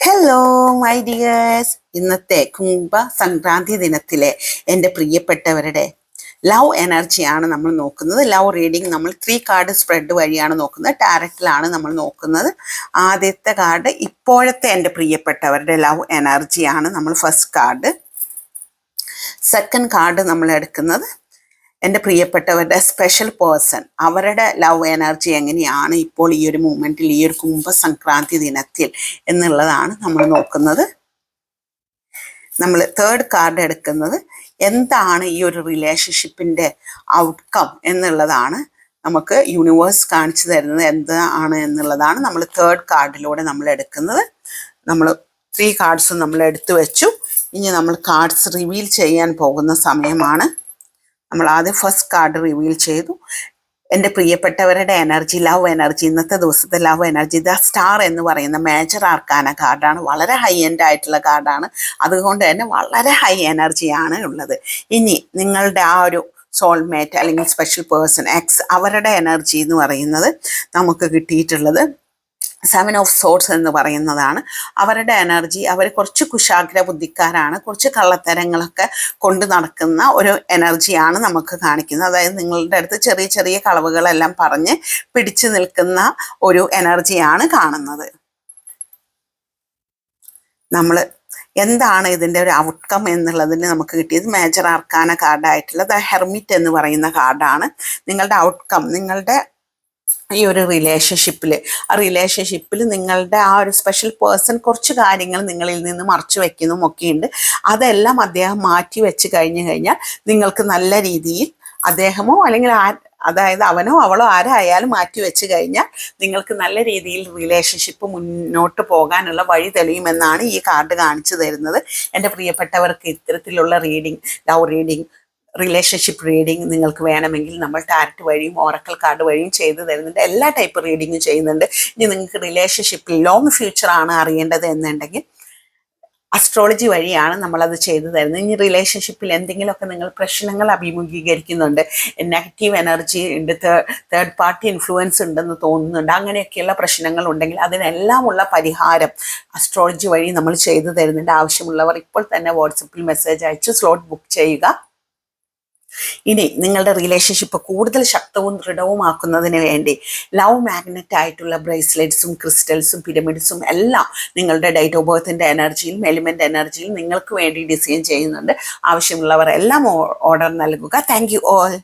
Hello my dears, ഇന്നത്തെ കുംഭ സംക്രാന്തി ദിനത്തിലെ എൻ്റെ പ്രിയപ്പെട്ടവരുടെ ലവ് എനർജിയാണ് നമ്മൾ നോക്കുന്നത്. ലവ് റീഡിങ് നമ്മൾ 3 കാർഡ് സ്പ്രെഡ് വഴിയാണ് നോക്കുന്നത്. ടാരറ്റിലാണ് നമ്മൾ നോക്കുന്നത്. ആദ്യത്തെ കാർഡ് ഇപ്പോഴത്തെ എൻ്റെ പ്രിയപ്പെട്ടവരുടെ ലവ് എനർജിയാണ് നമ്മൾ ഫസ്റ്റ് കാർഡ്. സെക്കൻഡ് കാർഡ് നമ്മൾ എടുക്കുന്നത് എൻ്റെ പ്രിയപ്പെട്ടവരുടെ സ്പെഷ്യൽ പേഴ്സൺ, അവരുടെ ലവ് എനർജി എങ്ങനെയാണ് ഇപ്പോൾ ഈ ഒരു മൂമെൻറ്റിൽ, ഈ ഒരു കുംഭ സംക്രാന്തി ദിനത്തിൽ എന്നുള്ളതാണ് നമ്മൾ നോക്കുന്നത്. നമ്മൾ തേർഡ് കാർഡ് എടുക്കുന്നത് എന്താണ് ഈ ഒരു റിലേഷൻഷിപ്പിൻ്റെ ഔട്ട്കം എന്നുള്ളതാണ് നമുക്ക് യൂണിവേഴ്സ് കാണിച്ചു തരുന്നത്. എന്താണ് എന്നുള്ളതാണ് നമ്മൾ തേർഡ് കാർഡിലൂടെ നമ്മൾ എടുക്കുന്നത്. നമ്മൾ 3 കാർഡ്സും നമ്മൾ എടുത്തു വെച്ചു. ഇനി നമ്മൾ കാർഡ്സ് റിവീൽ ചെയ്യാൻ പോകുന്ന സമയമാണ്. നമ്മൾ ആദ്യം ഫസ്റ്റ് കാർഡ് റിവീൽ ചെയ്തു. എൻ്റെ പ്രിയപ്പെട്ടവരുടെ എനർജി, ലവ് എനർജി, ഇന്നത്തെ ദിവസത്തെ ലവ് എനർജി ദ സ്റ്റാർ എന്ന് പറയുന്ന മേജർ ആർക്കാന കാർഡാണ്. വളരെ ഹൈ എൻഡ് ആയിട്ടുള്ള കാർഡാണ്. അതുകൊണ്ട് തന്നെ വളരെ ഹൈ എനർജിയാണ് ഉള്ളത്. ഇനി നിങ്ങളുടെ ആ ഒരു സോൾമേറ്റ് അല്ലെങ്കിൽ സ്പെഷ്യൽ പേഴ്സൺ എക്സ്, അവരുടെ എനർജി എന്ന് പറയുന്നത് നമുക്ക് കിട്ടിയിട്ടുള്ളത് 7 ഓഫ് സോർട്സ് എന്ന് പറയുന്നതാണ്. അവരുടെ എനർജി, അവർ കുറച്ച് കുശാഗ്ര ബുദ്ധിക്കാരാണ്. കുറച്ച് കള്ളത്തരങ്ങളൊക്കെ കൊണ്ട് നടക്കുന്ന ഒരു എനർജിയാണ് നമുക്ക് കാണിക്കുന്നത്. അതായത് നിങ്ങളുടെ അടുത്ത് ചെറിയ ചെറിയ കളവുകളെല്ലാം പറഞ്ഞ് പിടിച്ചു നിൽക്കുന്ന ഒരു എനർജിയാണ് കാണുന്നത്. നമ്മൾ എന്താണ് ഇതിൻ്റെ ഒരു ഔട്ട്കം എന്നുള്ളതിന് നമുക്ക് കിട്ടിയത് മേജർ ആർക്കാന കാർഡായിട്ടുള്ള ദ ഹെർമിറ്റ് എന്ന് പറയുന്ന കാർഡാണ്. നിങ്ങളുടെ ഔട്ട്കം, നിങ്ങളുടെ ഈ ഒരു റിലേഷൻഷിപ്പിൽ നിങ്ങളുടെ ആ ഒരു സ്പെഷ്യൽ പേഴ്സൺ കുറച്ച് കാര്യങ്ങൾ നിങ്ങളിൽ നിന്ന് മറച്ചു വെക്കുന്നതും ഒക്കെയുണ്ട്. അതെല്ലാം അദ്ദേഹം മാറ്റി വെച്ച് കഴിഞ്ഞാൽ നിങ്ങൾക്ക് നല്ല രീതിയിൽ, അദ്ദേഹമോ അല്ലെങ്കിൽ അതായത് അവനോ അവളോ ആരായാലും മാറ്റി വെച്ച് കഴിഞ്ഞാൽ നിങ്ങൾക്ക് നല്ല രീതിയിൽ റിലേഷൻഷിപ്പ് മുന്നോട്ട് പോകാനുള്ള വഴി തെളിയുമെന്നാണ് ഈ കാർഡ് കാണിച്ചു തരുന്നത്. എൻ്റെ പ്രിയപ്പെട്ടവർക്ക് ഇത്തരത്തിലുള്ള reading, love reading, relationship reading നിങ്ങൾക്ക് വേണമെങ്കിൽ നമ്മൾ ടാരറ്റ് വഴിയും ഓറക്കൽ കാർഡ് വഴിയും ചെയ്തു തരുന്നുണ്ട്. എല്ലാ ടൈപ്പ് റീഡിങ്ങും ചെയ്യുന്നുണ്ട്. ഇനി നിങ്ങൾക്ക് റിലേഷൻഷിപ്പിൽ ലോങ് ഫ്യൂച്ചറാണ് അറിയേണ്ടത് എന്നുണ്ടെങ്കിൽ അസ്ട്രോളജി വഴിയാണ് നമ്മളത് ചെയ്തു തരുന്നത്. ഇനി റിലേഷൻഷിപ്പിൽ എന്തെങ്കിലുമൊക്കെ നിങ്ങൾ പ്രശ്നങ്ങൾ അഭിമുഖീകരിക്കുന്നുണ്ട്, നെഗറ്റീവ് എനർജി ഉണ്ട്, തേർഡ് പാർട്ടി ഇൻഫ്ലുവൻസ് ഉണ്ടെന്ന് തോന്നുന്നുണ്ട്, അങ്ങനെയൊക്കെയുള്ള പ്രശ്നങ്ങൾ ഉണ്ടെങ്കിൽ അതിനെല്ലാമുള്ള പരിഹാരം അസ്ട്രോളജി വഴി നമ്മൾ ചെയ്തു തരുന്നുണ്ട്. ആവശ്യമുള്ളവർ ഇപ്പോൾ തന്നെ വാട്സപ്പിൽ മെസ്സേജ് അയച്ച് സ്ലോട്ട് ബുക്ക് ചെയ്യുക. ഇനി നിങ്ങളുടെ റിലേഷൻഷിപ്പ് കൂടുതൽ ശക്തവും ദൃഢവുമാക്കുന്നതിന് വേണ്ടി ലവ് മാഗ്നറ്റ് ആയിട്ടുള്ള ബ്രേസ്ലെറ്റ്സും ക്രിസ്റ്റൽസും പിരമിഡ്സും എല്ലാം നിങ്ങളുടെ ഡേറ്റ് ഓഫ് ബർത്തിൻ്റെ എനർജിയിലും എലിമെൻ്റ് എനർജിയിലും നിങ്ങൾക്ക് വേണ്ടി ഡിസൈൻ ചെയ്യുന്നുണ്ട്. ആവശ്യമുള്ളവർ എല്ലാം ഓർഡർ നൽകുക. Thank you all.